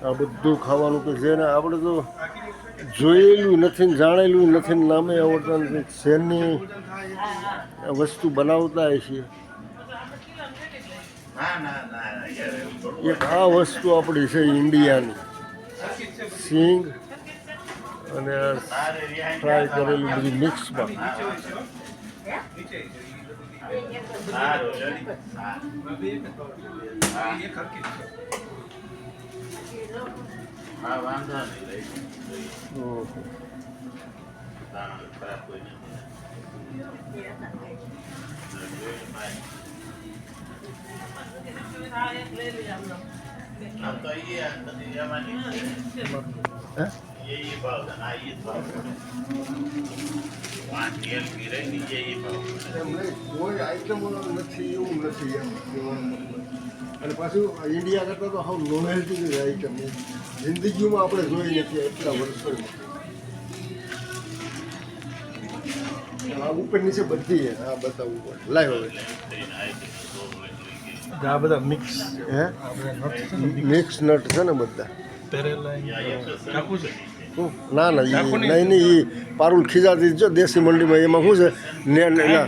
આ બધું ખાવાનું કે જેને આપણે તો જોયેલું નથી ને જાણેલું નથી ને નામે આવડતા નથી શેરની વસ્તુ બનાવતા છીએ. એક આ વસ્તુ આપણી છે ઇન્ડિયાની સિંગ અને ફ્રાય કરેલું બધું મિક્સમાં. કોઈ આઈટમ નથી એવું નથી એમ કહેવાનું મતલબ. અને પાછું ઇન્ડિયા કરતાં તો હાવ નોવેલ્ટી આઈટમ જિંદગીમાં આપણે જોઈ નથી એટલા વર્ષોમાં. આ ઉપર નીચે બધી આ બતાવવું પડે. લાઈવ હવે આ બધા મિક્સ હે મિક્સ નટ છે ને બધા. ના ના નહીં એ પારુલ ખીજાતી જો દેશી મંડીમાં એમાં શું છે ને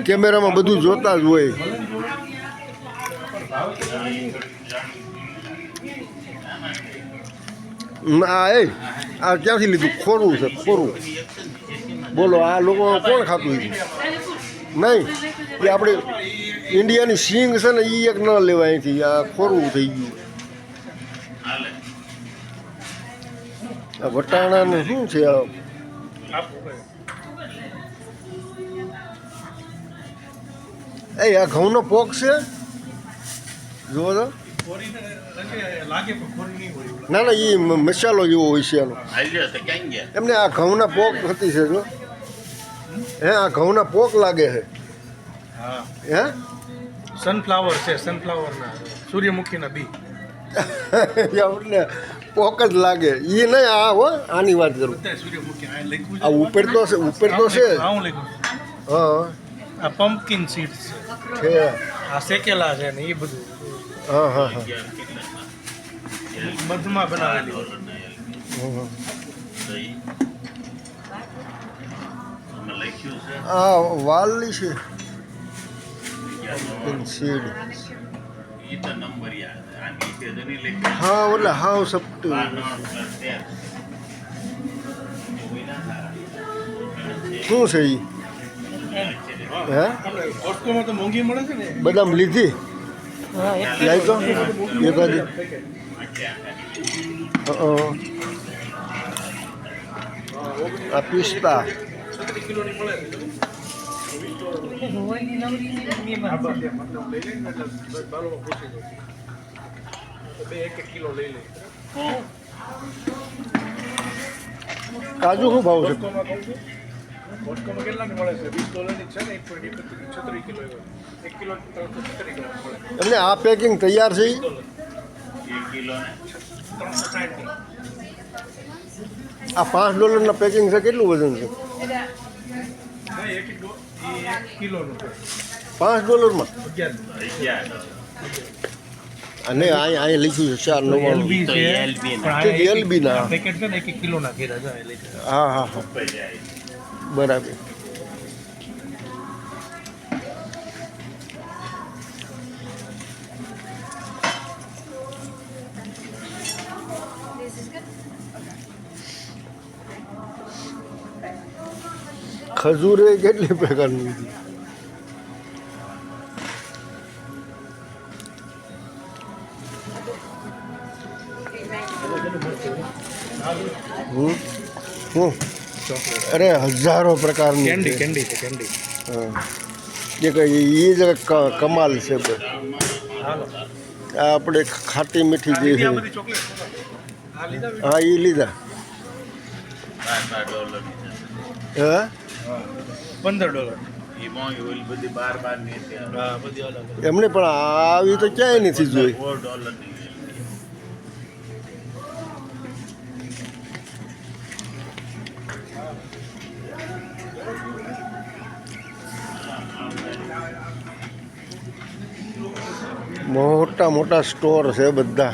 કેમેરામાં બધું જોતા જ હોય. આ ક્યાંથી લીધું? ખોરું છે ખોરું. બોલો આ લોકો કોણ ખાતું? નહીં એ આપણે ઇન્ડિયાની સિંગ છે ને એ એક ન લેવાય અહીંથી. આ ખોરું થઈ ગયું. આ વટાણાનું શું છે? આ ઘઉંનો પોક છે જુઓ તો. ના ના એ મસાલો જેવો હોય છે એનો. એમને આ ઘઉંના પોક હતી છે જો. હે આ ઘઉંના પોક લાગે છે. હે સનફ્લાવર છે, સનફ્લાવરના સૂર્યમુખીના બી. એટલે પોક જ લાગે એ નહીં. આ હો આની વાત કરું. આ ઉપર તો છે, ઉપર તો છે. હા આ પમ્પકિન સીડ્સ છે. આ શેકેલા છે ને એ બધું. હા હા હા મધમાં બનાવેલી. આ વાલની છે સીડ. હા એટલે હાવ સપટું. શું છે એ? હે કોસ્ટકોમાં તો મોંઘી મળે છે ને. બદામ લીધી લાઈ તો એકાદી. આ પિસ્તા કાજુ શું ભાવ છે? કોસ્ટકોમાં કેટલાની મળે છે? $20 છે ને. 36 કિલો 1 કિલો 36 ગ્રામ મળે. એમને આ પેકિંગ તૈયાર છે. આ $5 પેકિંગ છે. કેટલું વજન છે? $5 અને અહીંયા લખ્યું છે 499. એલબી ના પેકેટ છે ને 1 કિલો ના ઘેરા જાય. હા હા હા બરાબર. ખજૂર એ કેટલી પ્રકારની હતી? અરે હજારો પ્રકારની કેન્ડી કેન્ડી છે કેન્ડી. હા એ કઈ એ જ કમાલ છે. આ આપણે ખાટી મીઠી જે છે. હા એ લીધા. હા $15. એમને પણ આવી તો ક્યાંય નથી જોઈ. મોટા મોટા સ્ટોર છે બધા